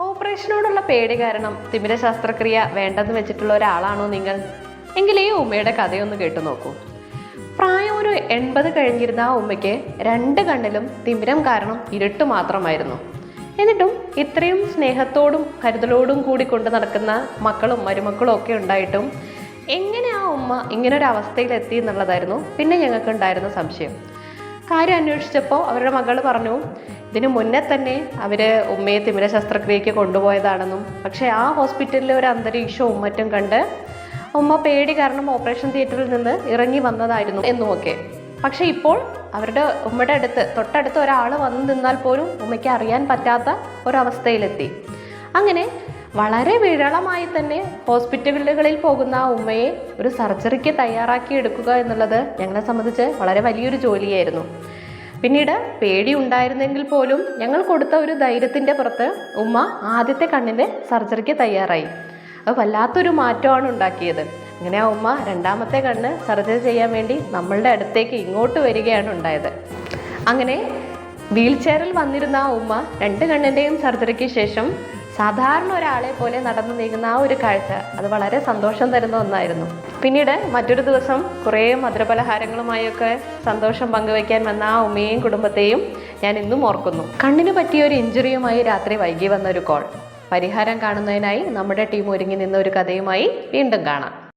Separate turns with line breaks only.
ഓപ്പറേഷനോടുള്ള പേടി കാരണം തിമിര ശസ്ത്രക്രിയ വേണ്ടെന്ന് വെച്ചിട്ടുള്ള ഒരാളാണോ നിങ്ങൾ? എങ്കിൽ ഈ ഉമ്മയുടെ കഥയൊന്ന് കേട്ടു നോക്കൂ. പ്രായം ഒരു 80 കഴിഞ്ഞിരുന്ന ആ ഉമ്മയ്ക്ക് 2 കണ്ണിലും തിമിരം കാരണം ഇരുട്ട് മാത്രമായിരുന്നു. എന്നിട്ടും ഇത്രയും സ്നേഹത്തോടും കരുതലോടും കൂടി കൊണ്ട് നടക്കുന്ന മക്കളും മരുമക്കളും ഒക്കെ ഉണ്ടായിട്ടും എങ്ങനെ ആ ഉമ്മ ഇങ്ങനൊരു അവസ്ഥയിലെത്തി എന്നുള്ളതായിരുന്നു പിന്നെ ഞങ്ങൾക്ക് ഉണ്ടായിരുന്ന സംശയം. കാര്യം അന്വേഷിച്ചപ്പോൾ അവരുടെ മകൾ പറഞ്ഞു, ഇതിനു മുന്നേ തന്നെ അവർ ഉമ്മയെ തിമിര ശസ്ത്രക്രിയയ്ക്ക് കൊണ്ടുപോയതാണെന്നും, പക്ഷേ ആ ഹോസ്പിറ്റലിലെ ഒരു അന്തരീക്ഷവും മറ്റും കണ്ട് ഉമ്മ പേടി കാരണം ഓപ്പറേഷൻ തിയേറ്ററിൽ നിന്ന് ഇറങ്ങി വന്നതായിരുന്നു എന്നുമൊക്കെ. പക്ഷെ ഇപ്പോൾ അവരുടെ ഉമ്മയുടെ തൊട്ടടുത്ത് ഒരാൾ വന്നു നിന്നാൽ പോലും ഉമ്മയ്ക്ക് അറിയാൻ പറ്റാത്ത ഒരവസ്ഥയിലെത്തി. അങ്ങനെ വളരെ വിരളമായി തന്നെ ഹോസ്പിറ്റലുകളിൽ പോകുന്ന ആ ഉമ്മയെ ഒരു സർജറിക്ക് തയ്യാറാക്കി എടുക്കുക എന്നുള്ളത് ഞങ്ങളെ സംബന്ധിച്ച് വളരെ വലിയൊരു ജോലിയായിരുന്നു. പിന്നീട് പേടി ഉണ്ടായിരുന്നെങ്കിൽ പോലും ഞങ്ങൾ കൊടുത്ത ഒരു ധൈര്യത്തിൻ്റെ പുറത്ത് ഉമ്മ ആദ്യത്തെ കണ്ണിൻ്റെ സർജറിക്ക് തയ്യാറായി. അത് വല്ലാത്തൊരു മാറ്റമാണ് ഉണ്ടാക്കിയത്. അങ്ങനെ ആ ഉമ്മ 2ാമത്തെ കണ്ണ് സർജറി ചെയ്യാൻ വേണ്ടി നമ്മളുടെ അടുത്തേക്ക് ഇങ്ങോട്ട് വരികയാണ് ഉണ്ടായത്. അങ്ങനെ വീൽ ചെയറിൽ വന്നിരുന്ന ആ ഉമ്മ 2 കണ്ണിൻ്റെയും സർജറിക്ക് ശേഷം സാധാരണ ഒരാളെ പോലെ നടന്നു നീങ്ങുന്ന ആ ഒരു കാഴ്ച അത് വളരെ സന്തോഷം തരുന്ന ഒന്നായിരുന്നു. പിന്നീട് മറ്റൊരു ദിവസം കുറേ മധുരപലഹാരങ്ങളുമായൊക്കെ സന്തോഷം പങ്കുവയ്ക്കാൻ വന്ന ആ ഉമ്മയെയും കുടുംബത്തെയും ഞാൻ ഇന്നും ഓർക്കുന്നു. കണ്ണിന് പറ്റിയ ഒരു ഇഞ്ചുറിയുമായി രാത്രി വൈകി വന്ന ഒരു കോൾ. പരിഹാരം കാണുന്നതിനായി നമ്മുടെ ടീം ഒരുങ്ങി നിന്ന ഒരു കഥയുമായി വീണ്ടും കാണാം.